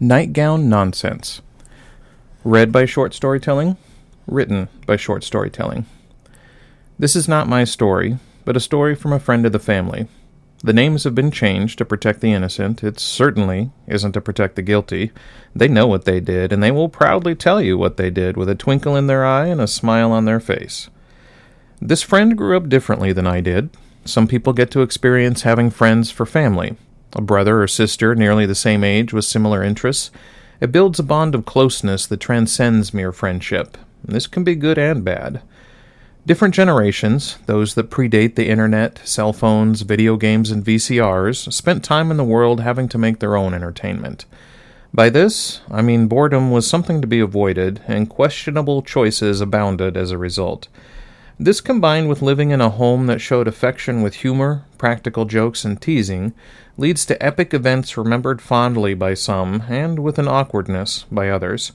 Nightgown Nonsense. Read by Short Storytelling. Written by Short Storytelling. This is not my story, but a story from a friend of the family. The names have been changed to protect the innocent. It certainly isn't to protect the guilty. They know what they did, and they will proudly tell you what they did with a twinkle in their eye and a smile on their face. This friend grew up differently than I did. Some people get to experience having friends for family. A brother or sister nearly the same age with similar interests. It builds a bond of closeness that transcends mere friendship. This can be good and bad. Different generations, those that predate the internet, cell phones, video games, and VCRs, spent time in the world having to make their own entertainment. By this, I mean boredom was something to be avoided, and questionable choices abounded as a result. This combined with living in a home that showed affection with humor, practical jokes, and teasing, leads to epic events remembered fondly by some, and with an awkwardness by others.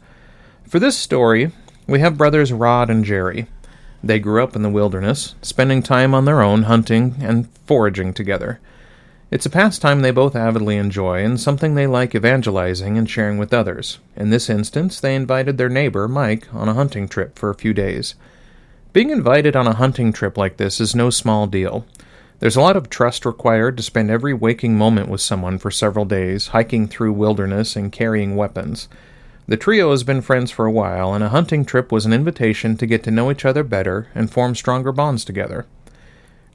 For this story, we have brothers Rod and Jerry. They grew up in the wilderness, spending time on their own hunting and foraging together. It's a pastime they both avidly enjoy, and something they like evangelizing and sharing with others. In this instance, they invited their neighbor, Mike, on a hunting trip for a few days. Being invited on a hunting trip like this is no small deal. There's a lot of trust required to spend every waking moment with someone for several days, hiking through wilderness and carrying weapons. The trio has been friends for a while, and a hunting trip was an invitation to get to know each other better and form stronger bonds together.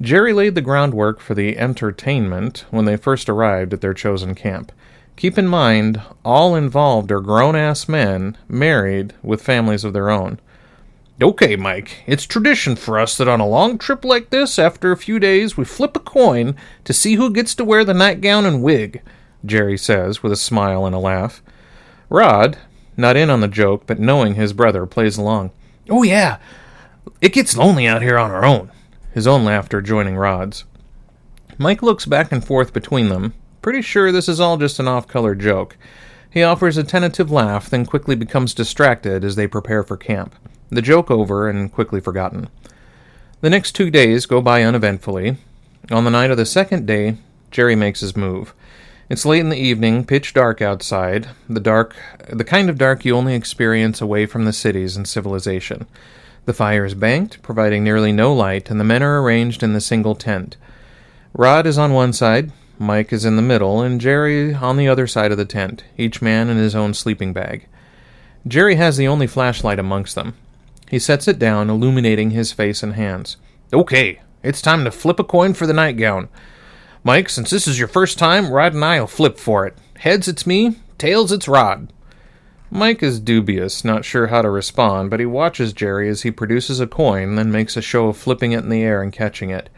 Jerry laid the groundwork for the entertainment when they first arrived at their chosen camp. Keep in mind, all involved are grown-ass men, married, with families of their own. "Okay, Mike, it's tradition for us that on a long trip like this, after a few days, we flip a coin to see who gets to wear the nightgown and wig," Jerry says with a smile and a laugh. Rod, not in on the joke, but knowing his brother, plays along. "Oh yeah, it gets lonely out here on our own," his own laughter joining Rod's. Mike looks back and forth between them, pretty sure this is all just an off-color joke. He offers a tentative laugh, then quickly becomes distracted as they prepare for camp. The joke over and quickly forgotten. The next 2 days go by uneventfully. On the night of the second day, Jerry makes his move. It's late in the evening, pitch dark outside, the kind of dark you only experience away from the cities and civilization. The fire is banked, providing nearly no light, and the men are arranged in the single tent. Rod is on one side, Mike is in the middle, and Jerry on the other side of the tent, each man in his own sleeping bag. Jerry has the only flashlight amongst them. He sets it down, illuminating his face and hands. "Okay, it's time to flip a coin for the nightgown. Mike, since this is your first time, Rod and I'll flip for it. Heads, it's me. Tails, it's Rod." Mike is dubious, not sure how to respond, but he watches Jerry as he produces a coin, then makes a show of flipping it in the air and catching it.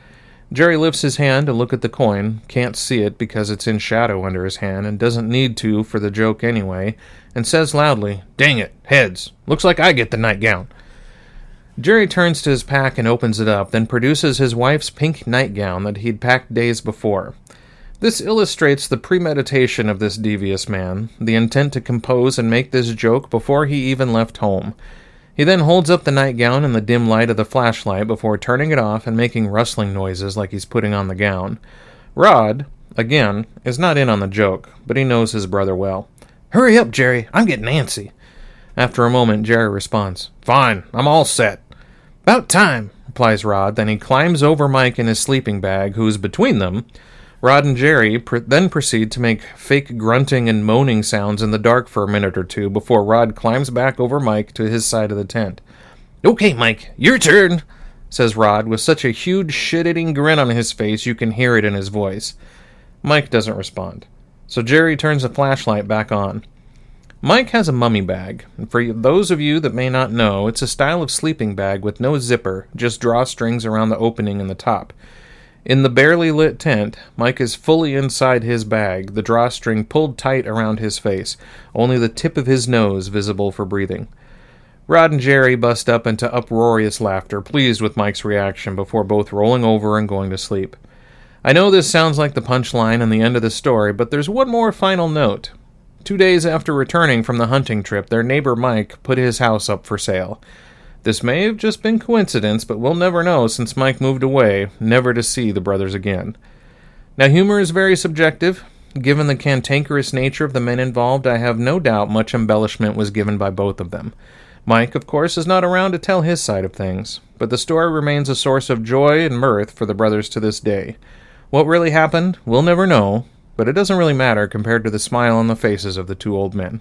Jerry lifts his hand to look at the coin, can't see it because it's in shadow under his hand, and doesn't need to for the joke anyway, and says loudly, "Dang it, heads. Looks like I get the nightgown." Jerry turns to his pack and opens it up, then produces his wife's pink nightgown that he'd packed days before. This illustrates the premeditation of this devious man, the intent to compose and make this joke before he even left home. He then holds up the nightgown in the dim light of the flashlight before turning it off and making rustling noises like he's putting on the gown. Rod, again, is not in on the joke, but he knows his brother well. "Hurry up, Jerry, I'm getting antsy." After a moment, Jerry responds, "Fine, I'm all set." "About time," replies Rod. Then he climbs over Mike in his sleeping bag, who's between them. Rod and Jerry then proceed to make fake grunting and moaning sounds in the dark for a minute or two before Rod climbs back over Mike to his side of the tent. "Okay, Mike, your turn," says Rod with such a huge shit-eating grin on his face you can hear it in his voice. Mike doesn't respond, so Jerry turns the flashlight back on. Mike has a mummy bag, and for those of you that may not know, it's a style of sleeping bag with no zipper, just drawstrings around the opening in the top. In the barely lit tent, Mike is fully inside his bag, the drawstring pulled tight around his face, only the tip of his nose visible for breathing. Rod and Jerry bust up into uproarious laughter, pleased with Mike's reaction, before both rolling over and going to sleep. I know this sounds like the punchline and the end of the story, but there's one more final note. 2 days after returning from the hunting trip, their neighbor Mike put his house up for sale. This may have just been coincidence, but we'll never know since Mike moved away, never to see the brothers again. Now, humor is very subjective. Given the cantankerous nature of the men involved, I have no doubt much embellishment was given by both of them. Mike, of course, is not around to tell his side of things, but the story remains a source of joy and mirth for the brothers to this day. What really happened, we'll never know, but it doesn't really matter compared to the smile on the faces of the two old men.